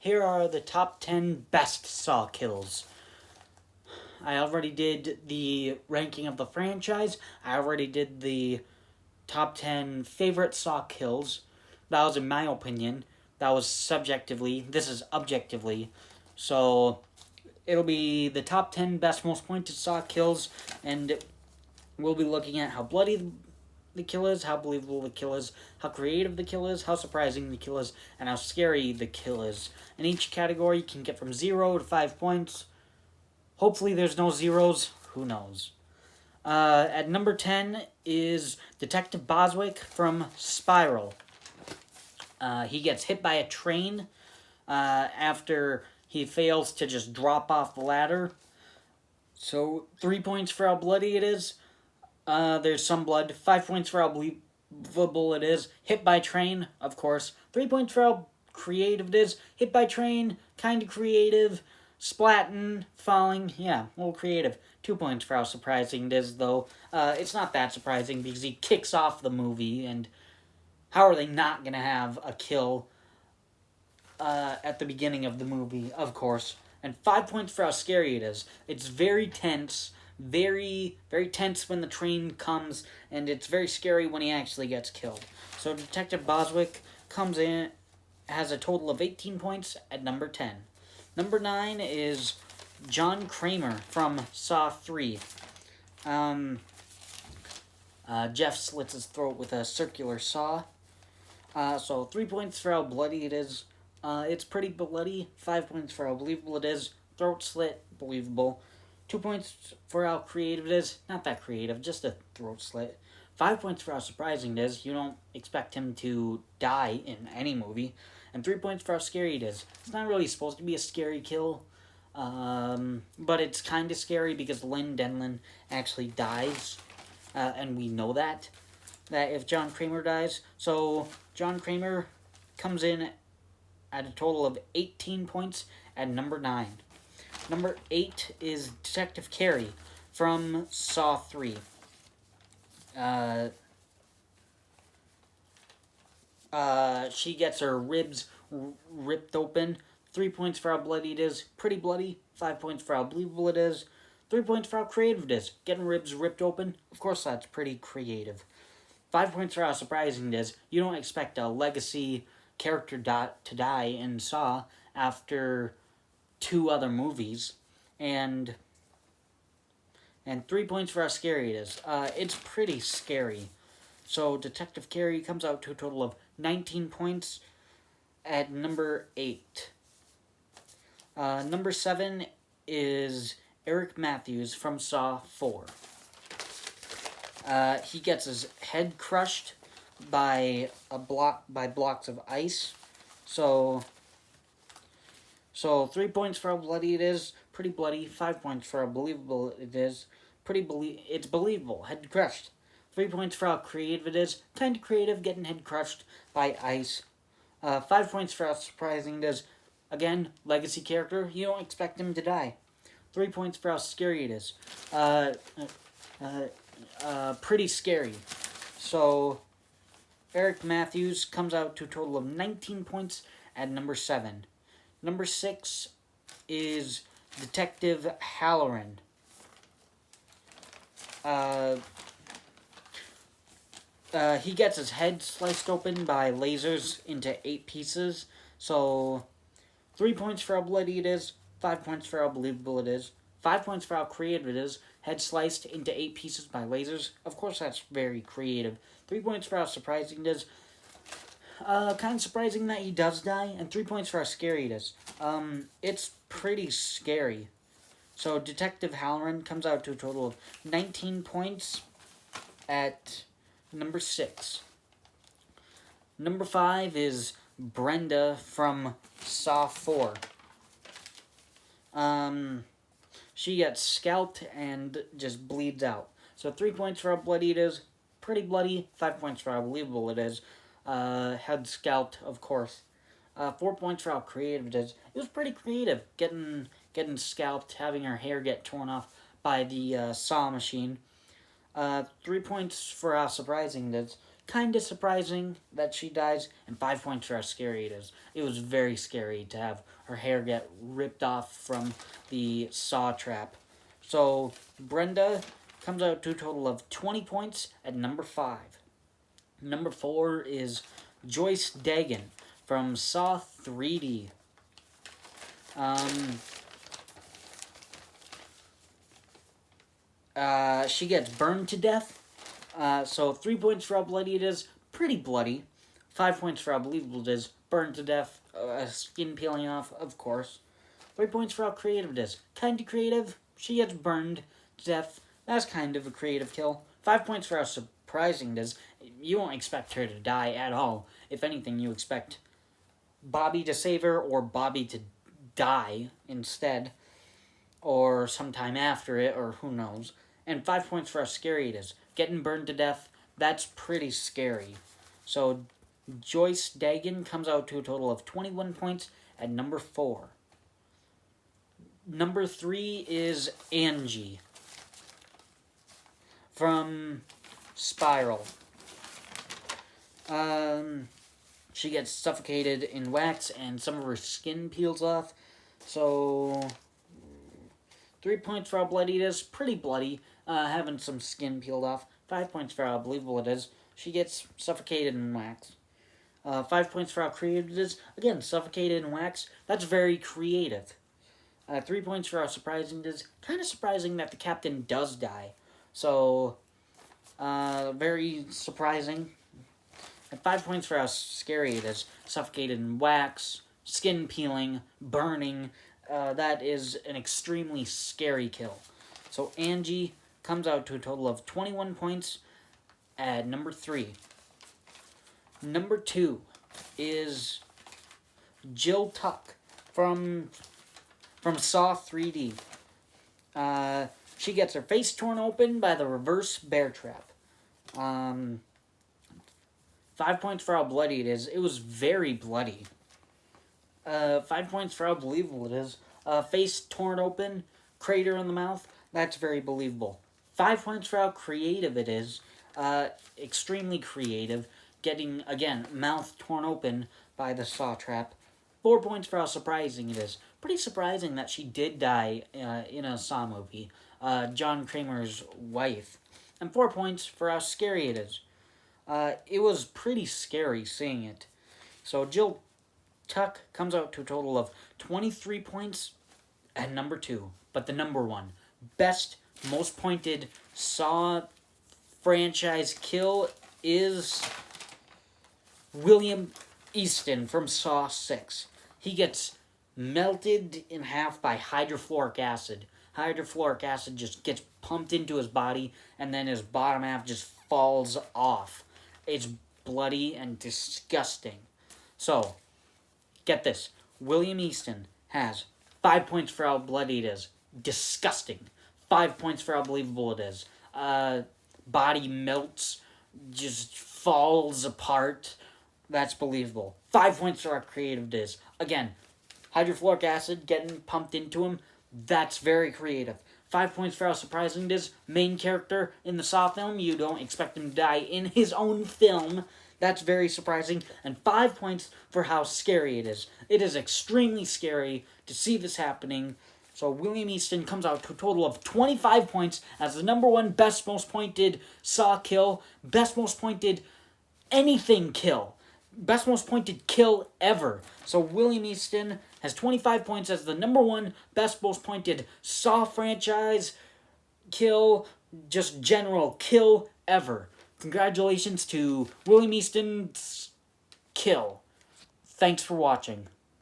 here are the top 10 best Saw kills. I already did the ranking of the franchise. I already did the top 10 favorite Saw kills. That was in my opinion. That was subjectively. This is objectively. So it'll be the top 10 best most pointed Saw kills, and we'll be looking at how bloody the kill is, how believable the kill is, how creative the kill is, how surprising the kill is, and how scary the kill is. In each category, you can get from 0 to 5 points. Hopefully there's no zeros. Who knows? At number 10 is Detective Boswick from Spiral. He gets hit by a train after he fails to just drop off the ladder. So 3 points for how bloody it is. There's some blood. 5 points for how believable it is. Hit by train, of course. 3 points for how creative it is. Hit by train, kind of creative. Splatting, falling, yeah, a little creative. 2 points for how surprising it is, though. It's not that surprising because he kicks off the movie, and how are they not going to have a kill at the beginning of the movie, of course. And 5 points for how scary it is. It's very tense, very, very tense when the train comes, and it's very scary when he actually gets killed. So Detective Boswick comes in, has a total of 18 points at number 10. Number 9 is John Kramer from Saw 3. Jeff slits his throat with a circular saw. So 3 points for how bloody it is. It's pretty bloody. 5 points for how believable it is. Throat slit, believable. 2 points for how creative it is. Not that creative, just a throat slit. 5 points for how surprising it is. You don't expect him to die in any movie. And 3 points for how scary it is. It's not really supposed to be a scary kill, but it's kind of scary because Lynn Denlin actually dies, and we know that if John Kramer dies. So John Kramer comes in at a total of 18 points at number 9. Number 8 is Detective Carrie from Saw 3. She gets her ribs ripped open. 3 points for how bloody it is. Pretty bloody. 5 points for how believable it is. 3 points for how creative it is. Getting ribs ripped open. Of course, that's pretty creative. 5 points for how surprising it is. You don't expect a legacy character to die in Saw after 2 other movies. And 3 points for how scary it is. It's pretty scary. So Detective Carrie comes out to a total of 19 points at number 8. Number 7 is Eric Matthews from Saw 4. He gets his head crushed by blocks of ice. So 3 points for how bloody it is. Pretty bloody. 5 points for how believable it is. It's believable. Head crushed. 3 points for how creative it is. Kind of creative, getting head crushed by ice. 5 points for how surprising it is. Again, legacy character. You don't expect him to die. 3 points for how scary it is. Pretty scary. So Eric Matthews comes out to a total of 19 points at number 7. Number 6 is Detective Halloran. He gets his head sliced open by lasers into 8 pieces. So 3 points for how bloody it is. 5 points for how believable it is. 5 points for how creative it is. Head sliced into 8 pieces by lasers. Of course, that's very creative. 3 points for how surprising it is. Kind of surprising that he does die. And 3 points for how scary it is. It's pretty scary. So Detective Halloran comes out to a total of 19 points at number 6. Number 5 is Brenda from Saw 4. She gets scalped and just bleeds out. So 3 points for how bloody it is. Pretty bloody. 5 points for how believable it is. Head scalped, of course. 4 points for how creative it is. It was pretty creative, getting scalped, having her hair get torn off by the saw machine. 3 points for how surprising it is. kind of surprising that she dies, and 5 points for how scary it is. It was very scary to have her hair get ripped off from the saw trap. So Brenda comes out to a total of 20 points at number 5. Number 4 is Joyce Degen from Saw 3D. She gets burned to death. So 3 points for how bloody it is. Pretty bloody. 5 points for how believable it is. Burned to death. Skin peeling off, of course. 3 points for how creative it is. Kind of creative. She gets burned to death. That's kind of a creative kill. 5 points for how surprising it is. You won't expect her to die at all. If anything, you expect Bobby to save her or Bobby to die instead. Or sometime after it, or who knows. And 5 points for how scary it is. Getting burned to death, that's pretty scary. So Joyce Degen comes out to a total of 21 points at number 4. Number 3 is Angie from Spiral. She gets suffocated in wax and some of her skin peels off. So 3 points for how bloody it is. Pretty bloody. Having some skin peeled off. 5 points for how believable it is. She gets suffocated in wax. 5 points for how creative it is. Again, suffocated in wax. That's very creative. 3 points for how surprising it is. Kind of surprising that the captain does die. So, very surprising. And 5 points for how scary it is. Suffocated in wax, skin peeling, burning. That is an extremely scary kill. So Angie comes out to a total of 21 points at number 3. Number 2 is Jill Tuck from Saw 3D. She gets her face torn open by the reverse bear trap. 5 points for how bloody it is. It was very bloody. 5 points for how believable it is. Face torn open, crater in the mouth. That's very believable. 5 points for how creative it is. Extremely creative. Getting, again, mouth torn open by the saw trap. 4 points for how surprising it is. Pretty surprising that she did die in a Saw movie. John Kramer's wife. And 4 points for how scary it is. It was pretty scary seeing it. So Jill Tuck comes out to a total of 23 points at number 2. But the number 1. Best, most pointed Saw franchise kill is William Easton from Saw 6. He gets melted in half by hydrofluoric acid. Hydrofluoric acid just gets pumped into his body, and then his bottom half just falls off. It's bloody and disgusting. So, get this. William Easton has 5 points for how bloody it is. Disgusting. 5 points for how believable it is. Body melts, just falls apart. That's believable. 5 points for how creative it is. Again, hydrofluoric acid getting pumped into him. That's very creative. 5 points for how surprising it is. Main character in the Saw film. You don't expect him to die in his own film. That's very surprising. And 5 points for how scary it is. It is extremely scary to see this happening. So William Easton comes out to a total of 25 points as the number 1 best most pointed Saw kill. Best most pointed anything kill. Best most pointed kill ever. So William Easton has 25 points as the number 1 best most pointed Saw franchise kill, just general kill ever. Congratulations to William Easton's kill. Thanks for watching.